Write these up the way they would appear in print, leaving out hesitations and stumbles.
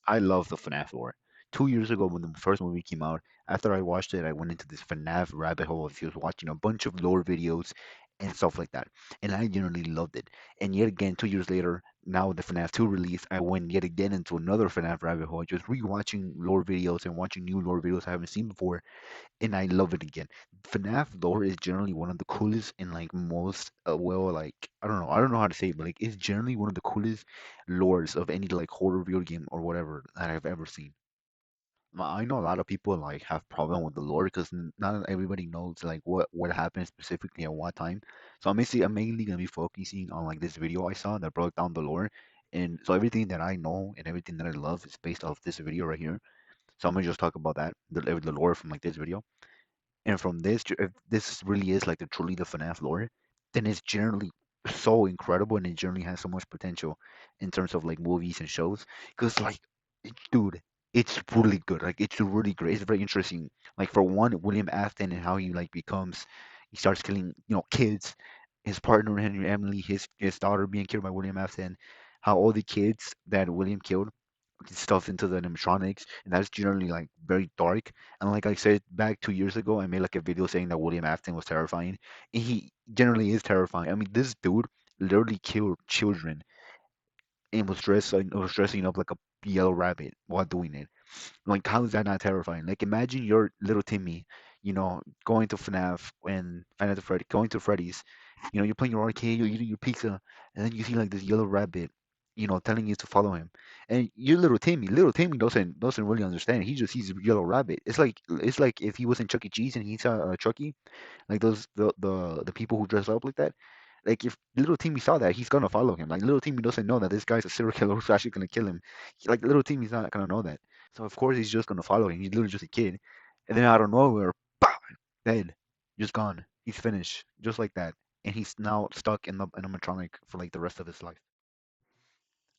I love the FNAF lore. 2 years ago, when the first movie came out, after I watched it, I went into this FNAF rabbit hole of just watching a bunch of lore videos and stuff like that. And I generally loved it. And yet again, 2 years later, now the FNAF 2 release, I went yet again into another FNAF rabbit hole, just rewatching lore videos and watching new lore videos I haven't seen before, and I love it again. FNAF lore is generally one of the coolest and like most well, like I don't know how to say it, but like it's generally one of the coolest lores of any like horror video game or whatever that I've ever seen. I know a lot of people like have problem with the lore because not everybody knows like what happened specifically at what time. So I'm mainly gonna be focusing on like this video I saw that broke down the lore, and so everything that I know and everything that I love is based off this video right here. So I'm gonna just talk about that, the lore from like this video. And from this, if this really is like the truly the FNAF lore, then it's generally so incredible and it generally has so much potential in terms of like movies and shows. Because like, dude, it's really good. Like it's really great. It's very interesting. Like for one, William Afton and how he like becomes, he starts killing kids. His partner Henry Emily, his daughter being killed by William Afton. How all the kids that William killed stuff into the animatronics, and that's generally like very dark. And like I said back 2 years ago, I made like a video saying that William Afton was terrifying. And he generally is terrifying. I mean, this dude literally killed children and was dressing up like a yellow rabbit while doing it. Like, how is that not terrifying? Like, imagine your little Timmy, going to FNAF and Five Freddy, going to Freddy's. You're playing your arcade, you're eating your pizza, and then you see like this yellow rabbit, telling you to follow him. And your little Timmy doesn't really understand. He just sees a yellow rabbit. It's like if he was in Chuck E. Cheese and he saw Chucky, like those the people who dress up like that. Like if little Timmy saw that, he's gonna follow him. Like little Timmy doesn't know that this guy's a serial killer who's actually gonna kill him. Like little Timmy's not gonna know that. So of course he's just gonna follow him. He's literally just a kid. And then out of nowhere, pow, dead, just gone. He's finished, just like that. And he's now stuck in the animatronic for like the rest of his life.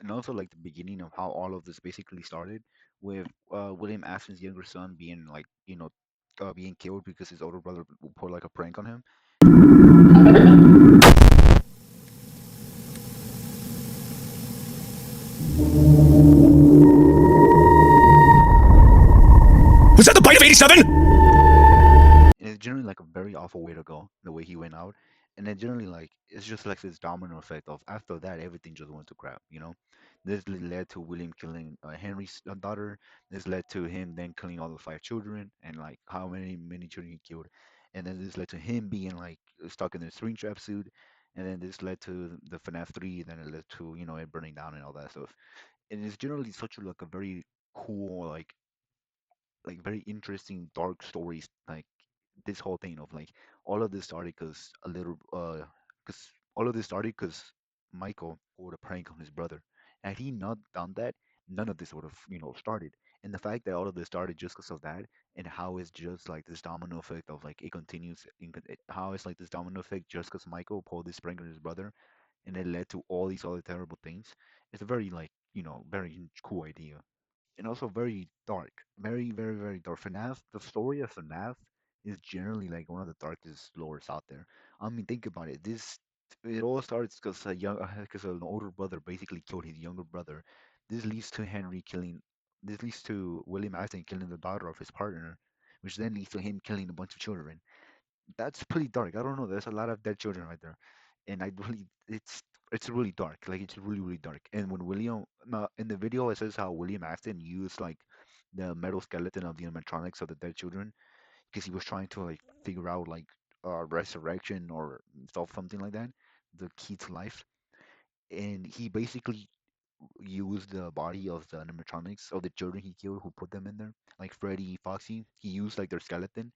And also like the beginning of how all of this basically started with William Afton's younger son being like being killed because his older brother put like a prank on him. Was that the bite of 87? And it's generally like a very awful way to go, the way he went out. And then generally like it's just like this domino effect of after that everything just went to crap. This led to William killing Henry's daughter. This led to him then killing all the five children and like how many children he killed. And then this led to him being like stuck in the string trap suit. And then this led to the FNAF 3. Then it led to it burning down and all that stuff. And it's generally such a very cool like very interesting dark stories like this whole thing of like all of this started because all of this started because Michael pulled a prank on his brother. Had he not done that, none of this would have started. And the fact that all of this started just because of that, and how it's just like this domino effect of like it continues, how it's like this domino effect just because Michael pulled this prank on his brother, and it led to all these other terrible things. It's a very like very cool idea and also very dark, very, very, very dark. FNAF, the story of FNAF is generally like one of the darkest lores out there. I mean, think about it. It all starts because because an older brother basically killed his younger brother. This leads to Henry killing. This leads to William Afton killing the daughter of his partner, which then leads to him killing a bunch of children. That's pretty dark. I don't know. There's a lot of dead children right there, and I really, it's really dark. Like it's really really dark. And when William, no, in the video, it says how William Afton used like the metal skeleton of the animatronics of the dead children because he was trying to like figure out like resurrection or stuff something like that, the key to life. And he basically used the body of the animatronics of the children he killed who put them in there, like Freddy, Foxy. He used like their skeleton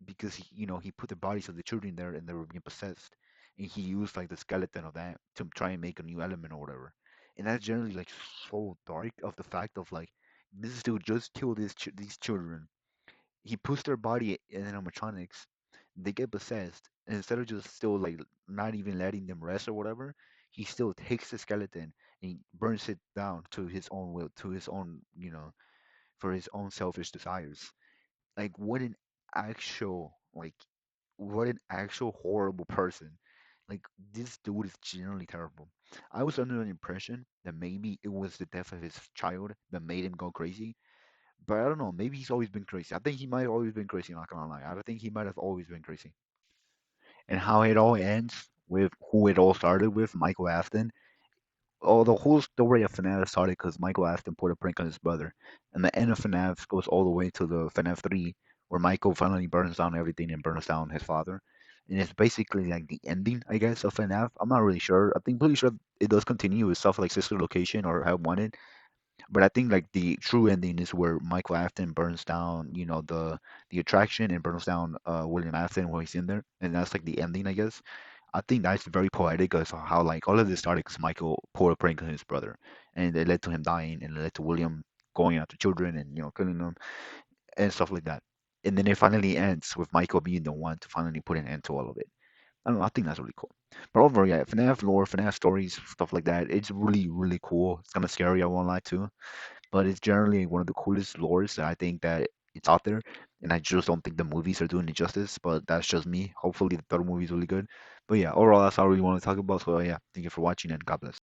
because he put the bodies of the children there and they were being possessed, and he used like the skeleton of that to try and make a new element or whatever. And that's generally like so dark of the fact of like this dude just killed these children. He puts their body in animatronics, they get possessed, and instead of just still like not even letting them rest or whatever, he still takes the skeleton and he burns it down to his own will, to his own for his own selfish desires. Like what an actual horrible person. Like this dude is generally terrible. I was under the impression that maybe it was the death of his child that made him go crazy, but I don't know. Maybe he's always been crazy. I think he might have always been crazy. Not gonna lie, I don't think he might have always been crazy. And how it all ends with who it all started with, Michael Afton. Oh, the whole story of Fnaf started because Michael Afton put a prank on his brother, and the end of Fnaf goes all the way to the Fnaf 3, where Michael finally burns down everything and burns down his father. And it's basically like the ending, I guess, of Fnaf. I'm not really sure. I think pretty sure it does continue with stuff like Sister Location or Have Wanted, but I think like the true ending is where Michael Afton burns down, the attraction and burns down William Afton while he's in there, and that's like the ending, I guess. I think that's very poetic as how like all of this started because Michael pulled a prank on his brother, and it led to him dying, and it led to William going after children and killing them and stuff like that. And then it finally ends with Michael being the one to finally put an end to all of it. I don't know. I think that's really cool. But overall, yeah, FNAF lore, FNAF stories, stuff like that. It's really, really cool. It's kind of scary. I won't lie too, but it's generally one of the coolest lores that I think that it's out there. And I just don't think the movies are doing it justice, but that's just me. Hopefully the third movie is really good. But yeah, overall that's all I really want to talk about. So yeah, thank you for watching and God bless.